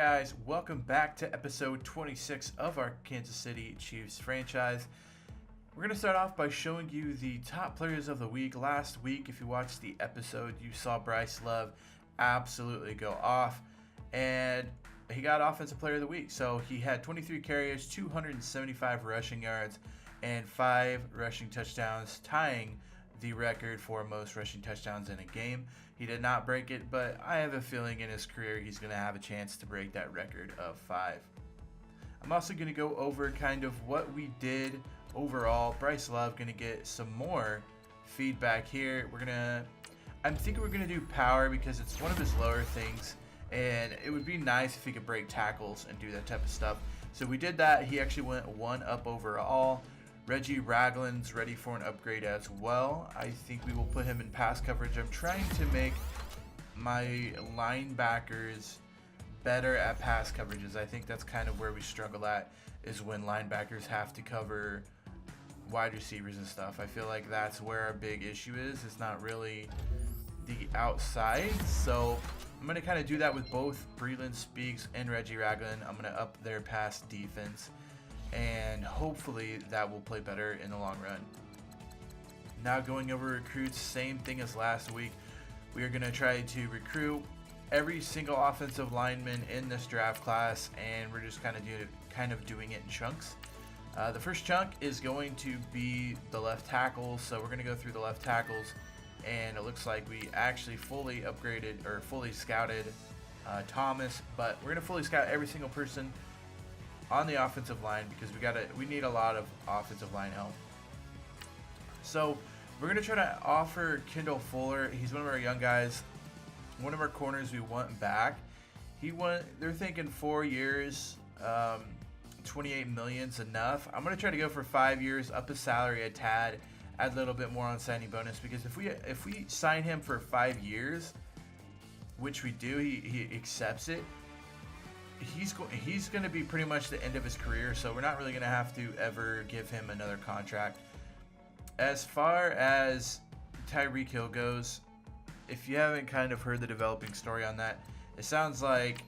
guys, welcome back to episode 26 of our Kansas City Chiefs franchise. We're going to start off by showing you the top players of the week. Last week, if you watched the episode, you saw Bryce Love absolutely go off, and he got Offensive Player of the Week. So he had 23 carries, 275 rushing yards, and 5 rushing touchdowns, tying the record for most rushing touchdowns in a game. He did not break it, but I have a feeling in his career he's going to have a chance to break that record of 5. I'm also going to go over kind of what we did overall. Bryce Love going to get some more feedback here. I'm thinking we're going to do power because it's one of his lower things, and it would be nice if he could break tackles and do that type of stuff. So we did that. He actually went 1 up overall. Reggie Ragland's ready for an upgrade as well. I think we will put him in pass coverage. I'm trying to make my linebackers better at pass coverages. I think that's kind of where we struggle at, is when linebackers have to cover wide receivers and stuff. I feel like that's where our big issue is. It's not really the outside. So I'm going to kind of do that with both Breland Speaks and Reggie Ragland. I'm going to up their pass defense, and hopefully that will play better in the long run. Now going over recruits, same thing as last week. We are going to try to recruit every single offensive lineman in this draft class, and we're just kind of doing it in chunks. The first chunk is going to be the left tackles, so we're going to go through the left tackles, and it looks like we actually fully upgraded or fully scouted Thomas, but we're going to fully scout every single person on the offensive line because we need a lot of offensive line help. So we're going to try to offer Kendall Fuller. He's one of our young guys, one of our corners we want back. They're thinking 4 years, 28 million's enough. I'm going to try to go for 5 years, up his salary a tad, add a little bit more on signing bonus, because if we sign him for 5 years, which we do, he accepts it, he's going to be pretty much the end of his career, so we're not really going to have to ever give him another contract. As far as Tyreek Hill goes, if you haven't kind of heard the developing story on that, it sounds like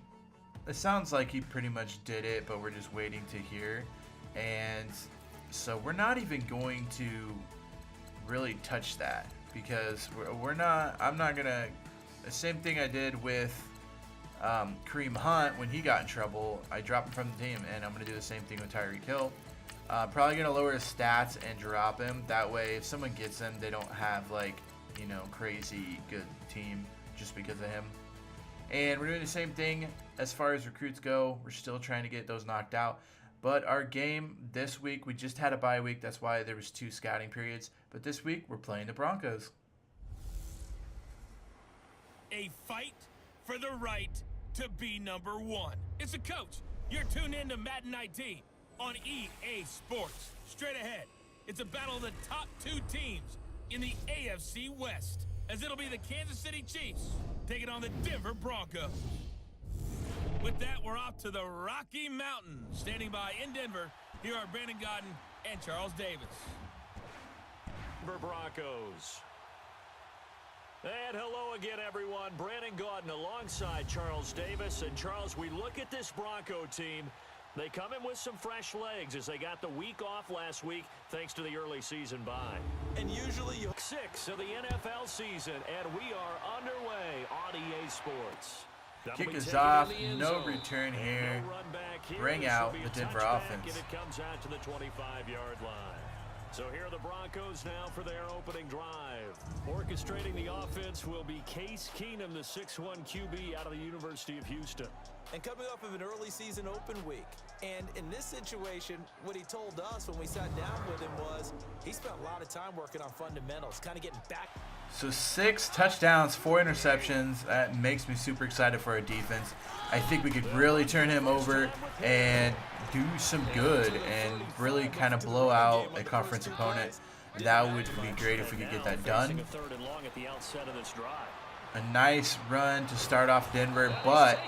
he pretty much did it, but we're just waiting to hear. And so we're not even going to really touch that, because I'm not going to, the same thing I did with Kareem Hunt when he got in trouble. I dropped him from the team, and I'm going to do the same thing with Tyreek Hill. Probably going to lower his stats and drop him. That way, if someone gets him, they don't have crazy good team just because of him. And we're doing the same thing as far as recruits go. We're still trying to get those knocked out. But our game this week, we just had a bye week. That's why there was 2 scouting periods. But this week, we're playing the Broncos. A fight for the right to be number 1. It's a coach. You're tuned in to Madden 19 on EA Sports. Straight ahead, it's a battle of the top 2 teams in the AFC West, as it'll be the Kansas City Chiefs taking on the Denver Broncos. With that, we're off to the Rocky Mountains. Standing by in Denver, here are Brandon Godden and Charles Davis. Denver Broncos. And hello again, everyone. Brandon Godden alongside Charles Davis. And Charles, we look at this Bronco team. They come in with some fresh legs as they got the week off last week thanks to the early season bye. And usually you 6 of the NFL season, and we are underway on EA Sports. Kick is off, no return here. Bring out the Denver offense. And it comes out to the 25-yard line. So here are the Broncos now for their opening drive. Orchestrating the offense will be Case Keenum, the 6'1 QB out of the University of Houston. And coming off of an early season open week. And in this situation, what he told us when we sat down with him was he spent a lot of time working on fundamentals, kind of getting back. So 6 touchdowns, 4 interceptions. That makes me super excited for our defense. I think we could really turn him over and do some good and really kind of blow out a conference opponent. That would be great if we could get that done. A nice run to start off Denver, but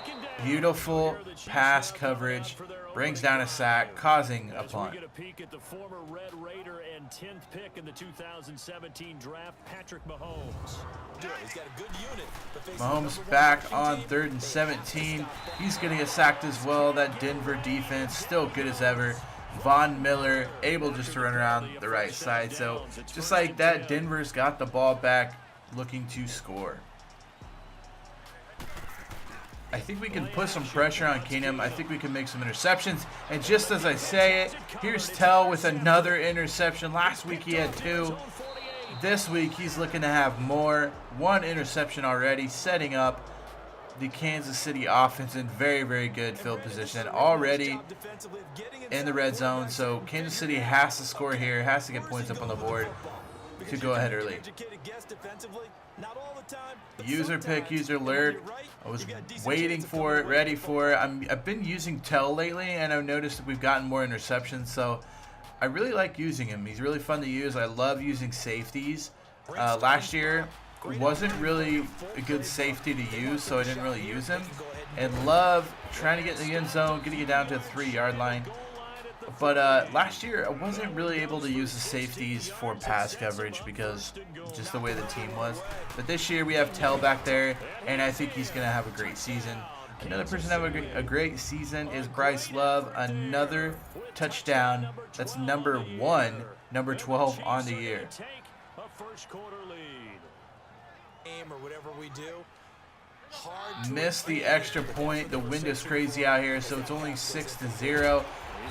beautiful pass coverage brings down a sack, causing a punt. Get a peek at the former Red Raider and 10th pick in the 2017 draft, Patrick Mahomes. He's got a good unit, but facing Mahomes the number back one on team, 3rd and 17. He's going to get sacked as well. That Denver defense still good as ever. Von Miller able just to run around the right side. So just like that, Denver's got the ball back, looking to score. I think we can put some pressure on Keenum. I think we can make some interceptions. And just as I say it, here's Tell with another interception. Last week he had 2. This week he's looking to have more. 1 interception already, setting up the Kansas City offense in very, very good field position. Already in the red zone. So Kansas City has to score here, has to get points up on the board to go ahead early. User pick, user alert. I was waiting for it, ready for it. I've been using Tell lately, and I've noticed that we've gotten more interceptions, so I really like using him. He's really fun to use. I love using safeties. Last year wasn't really a good safety to use, so I didn't really use him. And love trying to get in the end zone, getting it down to the 3-yard line. But last year, I wasn't really able to use the safeties for pass coverage because just the way the team was. But this year, we have Tell back there, and I think he's going to have a great season. Another person having a great season is Bryce Love. Another touchdown. That's number 1, number 12 on the year. Missed the extra point. The wind is crazy out here, so it's only 6-0.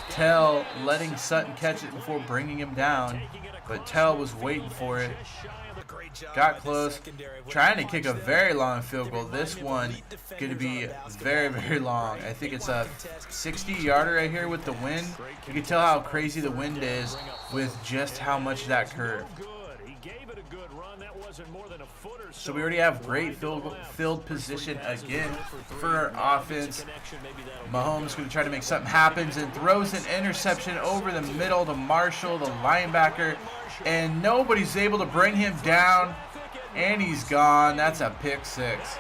Tell letting Sutton catch it before bringing him down, but Tell was waiting for it. Got close, trying to kick a very long field goal. This one going to be very, very long. I think it's a 60-yarder right here with the wind. You can tell how crazy the wind is with just how much that curved. So we already have great field position again for our offense. Mahomes going to try to make something happen and throws an interception over the middle to Marshall, the linebacker, and nobody's able to bring him down, and he's gone. That's a pick 6.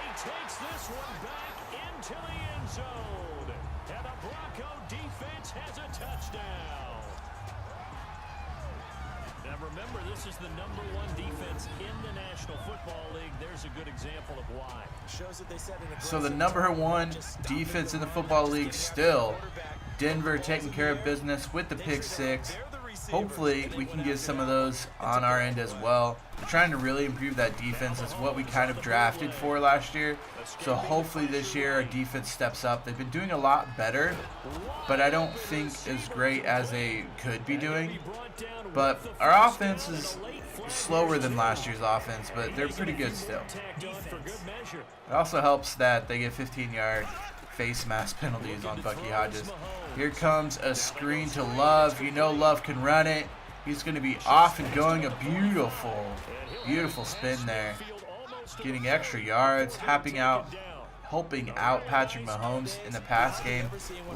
So the number 1 defense in the football league still. Denver taking care of business with the pick 6. Hopefully we can get some of those on our end as well. We're trying to really improve that defense. That's what we kind of drafted for last year. So hopefully this year our defense steps up. They've been doing a lot better, but I don't think as great as they could be doing. But our offense is slower than last year's offense, but they're pretty good still. It also helps that they get 15-yard face mask penalties on Bucky Hodges. Here comes a screen to Love. You know Love can run it. He's going to be off and going. A beautiful, beautiful spin there. Getting extra yards, helping out Patrick Mahomes in the pass game.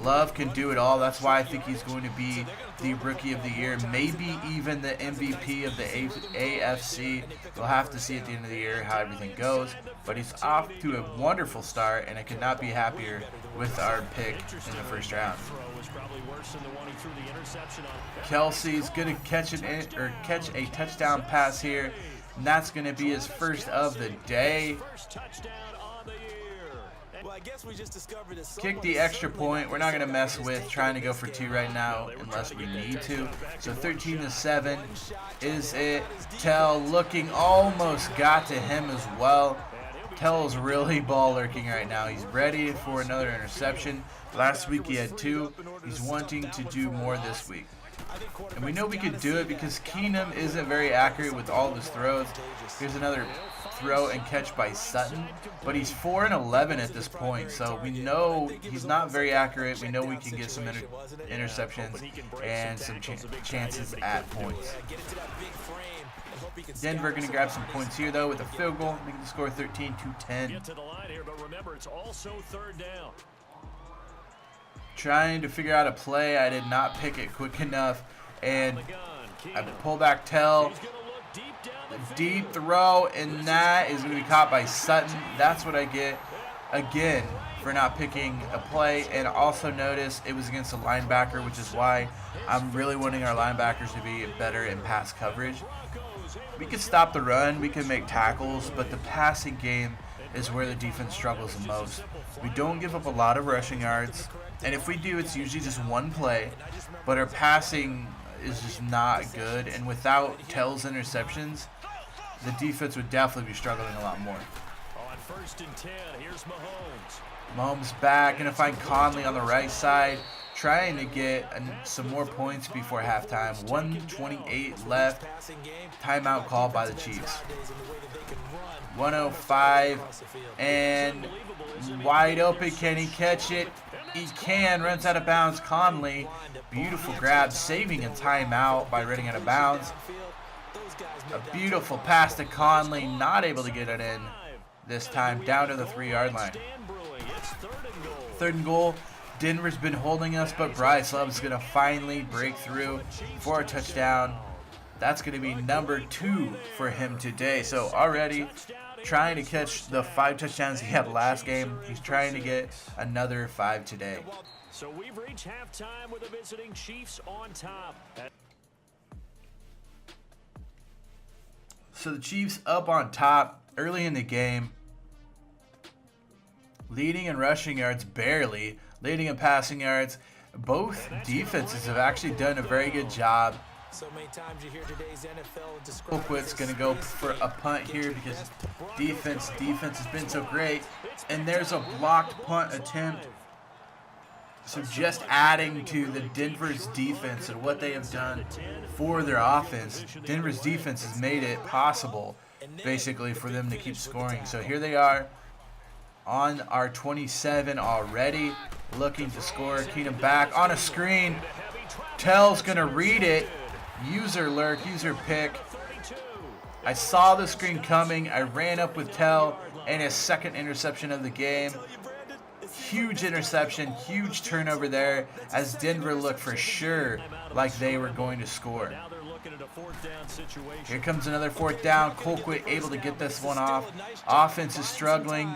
Love can do it all. That's why I think he's going to be the Rookie of the Year, maybe even the MVP of the AFC. We'll have to see at the end of the year how everything goes. But he's off to a wonderful start, and I could not be happier with our pick in the first round. Kelsey's going to catch a touchdown pass here, and that's going to be his first of the day. Kick the extra point. We're not going to mess with trying to go for 2 right now unless we need to. So 13-7 is it. Tell looking, almost got to him as well. Tell's really ball lurking right now. He's ready for another interception. Last week he had 2. He's wanting to do more this week. And we know we could do it because Keenum isn't very accurate with all of his throws. Here's another throw and catch by Sutton, but he's 4-11 at this point, so we know he's not very accurate. We know we can get some interceptions and some chances at points. Denver going to grab some points here though with a field goal, making the score 13-10. Trying to figure out a play. I did not pick it quick enough, and I pull back Tell. The deep throw, and that is going to be caught by Sutton. That's what I get, again, for not picking a play. And also notice it was against a linebacker, which is why I'm really wanting our linebackers to be better in pass coverage. We can stop the run, we can make tackles, but the passing game is where the defense struggles the most. We don't give up a lot of rushing yards, and if we do, it's usually just one play, but our passing is just not good, and without Tell's interceptions, the defense would definitely be struggling a lot more. On 1st and 10, here's Mahomes. Mahomes back, going to find Conley on the right side, trying to get some more points before halftime. 1:28 left. Timeout called by the Chiefs. 1:05 and wide open. Can he catch it? He can. Runs out of bounds. Conley. Beautiful grab, saving a timeout by running out of bounds. A beautiful pass to Conley. Not able to get it in this time. Down to the 3-yard line. 3rd and goal. Denver's been holding us, but Bryce Love's going to finally break through for a touchdown. That's going to be number 2 for him today. So already trying to catch the 5 touchdowns he had last game. He's trying to get another 5 today. So we've reached halftime with the visiting Chiefs on top. So the Chiefs up on top early in the game. Leading in rushing yards barely. Leading in passing yards. Both defenses have actually done a very good job. So many times you hear today's NFL Colquitt's going to go for a punt here because defense has been so great. And there's a blocked punt attempt. So just adding to the Denver's defense and what they have done for their offense. Denver's defense has made it possible, basically, for them to keep scoring. So here they are on our 27 already, looking to score. Keenum back on a screen. Tell's going to read it. User lurk, user pick. I saw the screen coming. I ran up with Tell and his 2nd interception of the game. Huge interception, huge turnover there as Denver looked for sure like they were going to score. Here comes another 4th down. Colquitt able to get this one off. Offense is struggling.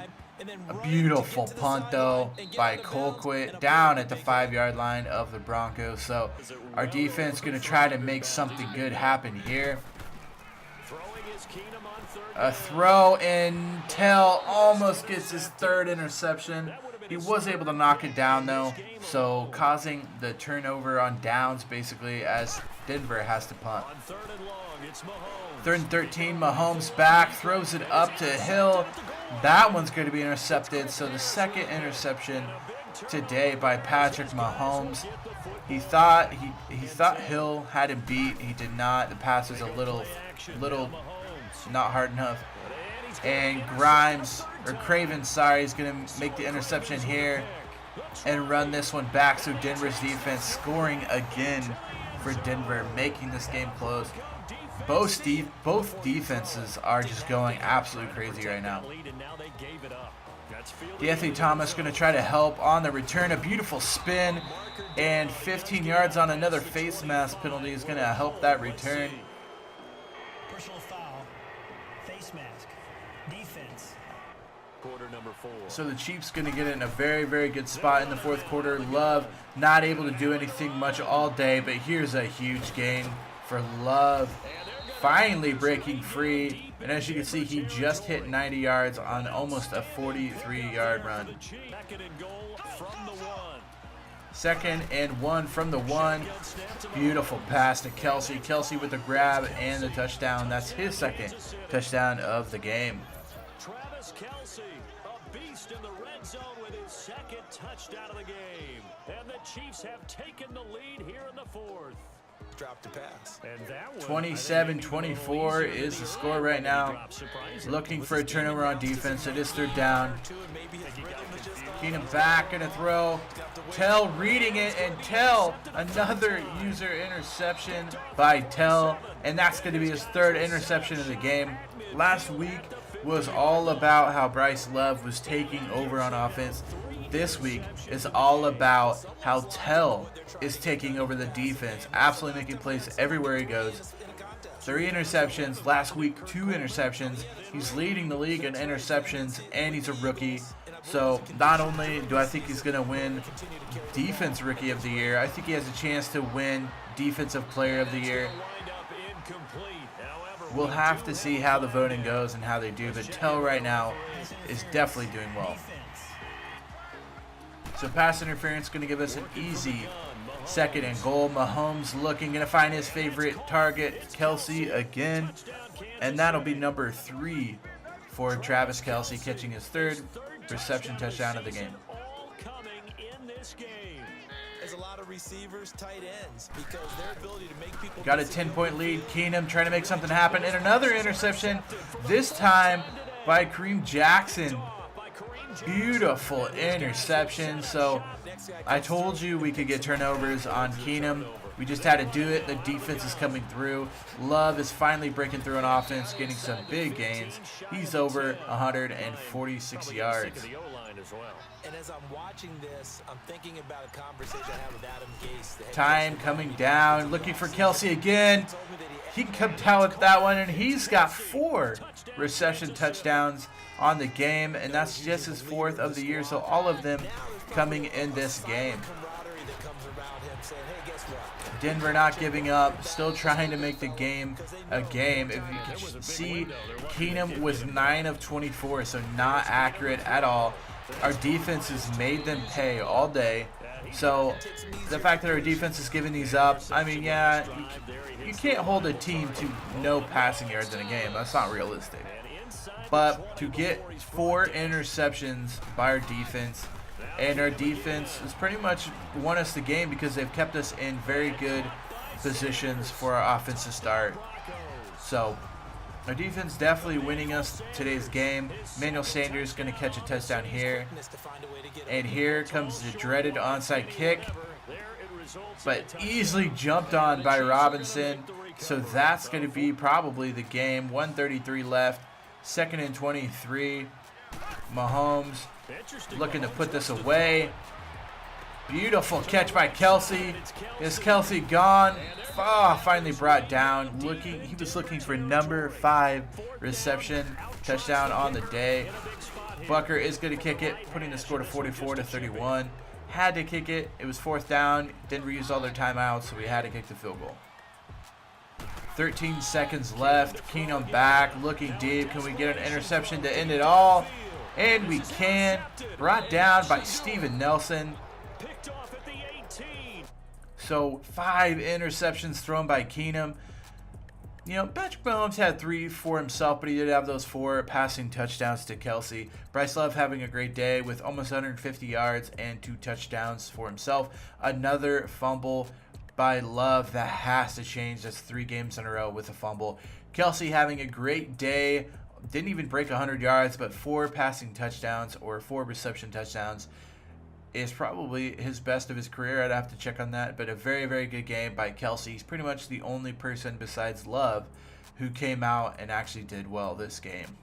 A beautiful punt, though, by Colquitt down at the 5-yard line of the Broncos. So our defense going to try to make something good happen here. A throw, and Tell almost gets his 3rd interception. He was able to knock it down, though, so causing the turnover on downs, basically, as Denver has to punt. 3rd and 13, Mahomes back, throws it up to Hill. That one's going to be intercepted, so the 2nd interception today by Patrick Mahomes. He thought Hill had him beat. He did not. The pass was a little not hard enough. And Craven, is going to make the interception here and run this one back. So Denver's defense scoring again for Denver, making this game close. Both defenses are just going absolutely crazy right now. D'Anthony Thomas going to try to help on the return. A beautiful spin and 15 yards on another face mask penalty is going to help that return. Personal foul, face mask, defense. Quarter number 4. So the Chiefs going to get in a very, very good spot in the 4th quarter. Love not able to do anything much all day, but here's a huge gain for Love. Finally breaking free, and as you can see, he just hit 90 yards on almost a 43-yard run. 2nd and 1 from the 1. Beautiful pass to Kelsey. Kelsey with the grab and the touchdown. That's his 2nd touchdown of the game. Travis Kelsey, a beast in the red zone with his 2nd touchdown of the game. And the Chiefs have taken the lead here in the 4th. Drop the pass. 27-24 is the score right now. Looking for a turnover on defense. It is 3rd down. Keenum back and a throw. Tell reading it, and Tell, another user interception by Tell, and that's going to be his 3rd interception of the game. Last week was all about how Bryce Love was taking over on offense. This week is all about how Tell is taking over the defense, absolutely making plays everywhere he goes. 3 interceptions. Last week, 2 interceptions. He's leading the league in interceptions, and he's a rookie. So not only do I think he's going to win Defense Rookie of the Year, I think he has a chance to win Defensive Player of the Year. We'll have to see how the voting goes and how they do, but Tell right now is definitely doing well. So pass interference going to give us an easy 2nd and goal. Mahomes going to find his favorite target, Kelsey, again. And that'll be number 3 for Travis Kelsey, catching his 3rd reception touchdown of the game. There's a lot of receivers, tight ends, because their ability to make people got a 10-point lead. Keenum trying to make something happen, and another interception, this time by Kareem Jackson. Beautiful interception. So I told you we could get turnovers on Keenum. We just had to do it. The defense is coming through. Love is finally breaking through on offense, getting some big gains. He's over 146 yards. And as I'm watching this, I'm thinking about a conversation I had with Adam Gase. Time coming down, looking for Kelsey again. He can come down with that one, and he's got 4 reception touchdowns on the game, and that's just his 4th of the year, so all of them coming in this game. Denver not giving up, still trying to make the game a game. If you can see, Keenum was 9 of 24, so not accurate at all. Our defense has made them pay all day. So the fact that our defense is giving these up, I mean, yeah, you can't hold a team to no passing yards in a game. That's not realistic. But to get 4 interceptions by our defense, and our defense has pretty much won us the game because they've kept us in very good positions for our offense to start. So our defense definitely winning us today's game. Emmanuel Sanders going to catch a touchdown here. And here comes the dreaded onside kick. But easily jumped on by Robinson. So that's going to be probably the game. 1:33 left. 2nd and 23. Mahomes looking to put this away. Beautiful catch by Kelsey. Is Kelsey gone? Oh, finally brought down. He was looking for number 5 reception touchdown on the day. Bucker is going to kick it, putting the score to 44-31. Had to kick it. It was 4th down. Denver used all their timeouts, so we had to kick the field goal. 13 seconds left. Keenum back, looking deep. Can we get an interception to end it all? And we can. Brought down by Steven Nelson. So 5 interceptions thrown by Keenum. You know, Patrick Mahomes had 3 for himself, but he did have those 4 passing touchdowns to Kelsey. Bryce Love having a great day with almost 150 yards and 2 touchdowns for himself. Another fumble by Love that has to change. That's 3 games in a row with a fumble. Kelsey having a great day. Didn't even break 100 yards, but 4 passing touchdowns or 4 reception touchdowns is probably his best of his career. I'd have to check on that, but a very, very good game by Kelsey. He's pretty much the only person besides Love who came out and actually did well this game.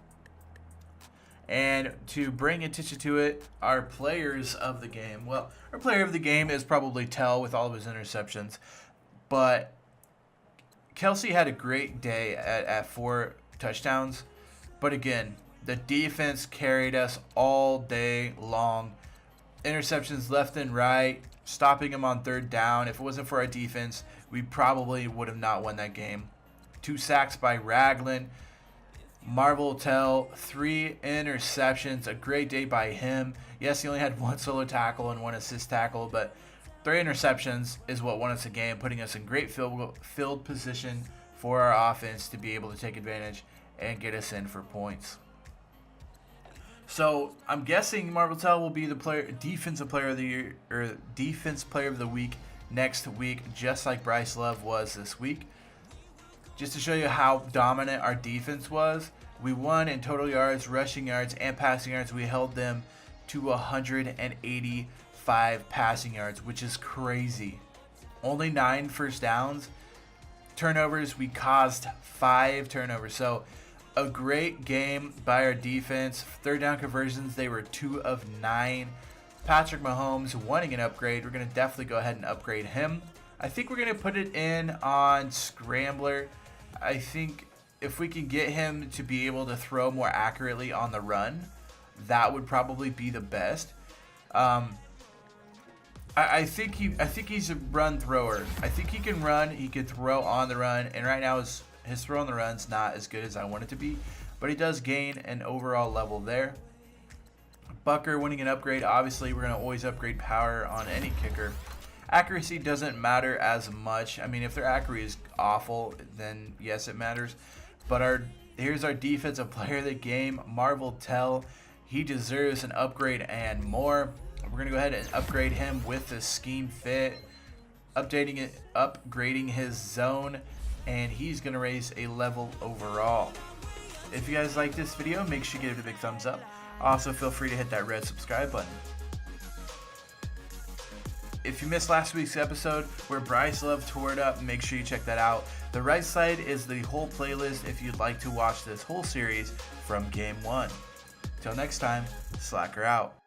And to bring attention to it, our players of the game. Well, our player of the game is probably Tell with all of his interceptions, but Kelsey had a great day at 4 touchdowns. But again, the defense carried us all day long. Interceptions left and right, stopping him on 3rd down. If it wasn't for our defense, we probably would have not won that game. 2 sacks by Ragland. Marvell Tell, 3 interceptions. A great day by him. Yes, he only had 1 solo tackle and 1 assist tackle, but 3 interceptions is what won us the game, putting us in great field position for our offense to be able to take advantage and get us in for points. So I'm guessing Marvell Tell will be the defensive player of the year or defense player of the week next week, just like Bryce Love was this week. Just to show you how dominant our defense was, we won in total yards, rushing yards, and passing yards. We held them to 185 passing yards, which is crazy. Only 9 first downs. Turnovers, we caused 5 turnovers. So a great game by our defense. 3rd down conversions, they were 2 of 9. Patrick Mahomes wanting an upgrade. We're going to definitely go ahead and upgrade him. I think we're going to put it in on Scrambler I think if we can get him to be able to throw more accurately on the run, that would probably be the best. I think he's a run thrower. I think he can run. He can throw on the run, and right now his throw on the run's not as good as I want it to be, but he does gain an overall level there. Bucker winning an upgrade. Obviously, we're going to always upgrade power on any kicker. Accuracy doesn't matter as much. I mean, if their accuracy is awful, then yes, it matters. But here's our defensive player of the game, Marvell. He deserves an upgrade and more. We're going to go ahead and upgrade him with the scheme fit, upgrading his zone, and he's going to raise a level overall. If you guys like this video, make sure you give it a big thumbs up. Also, feel free to hit that red subscribe button. If you missed last week's episode where Bryce Love tore it up, make sure you check that out. The right side is the whole playlist if you'd like to watch this whole series from Game 1. Till next time, Slacker out.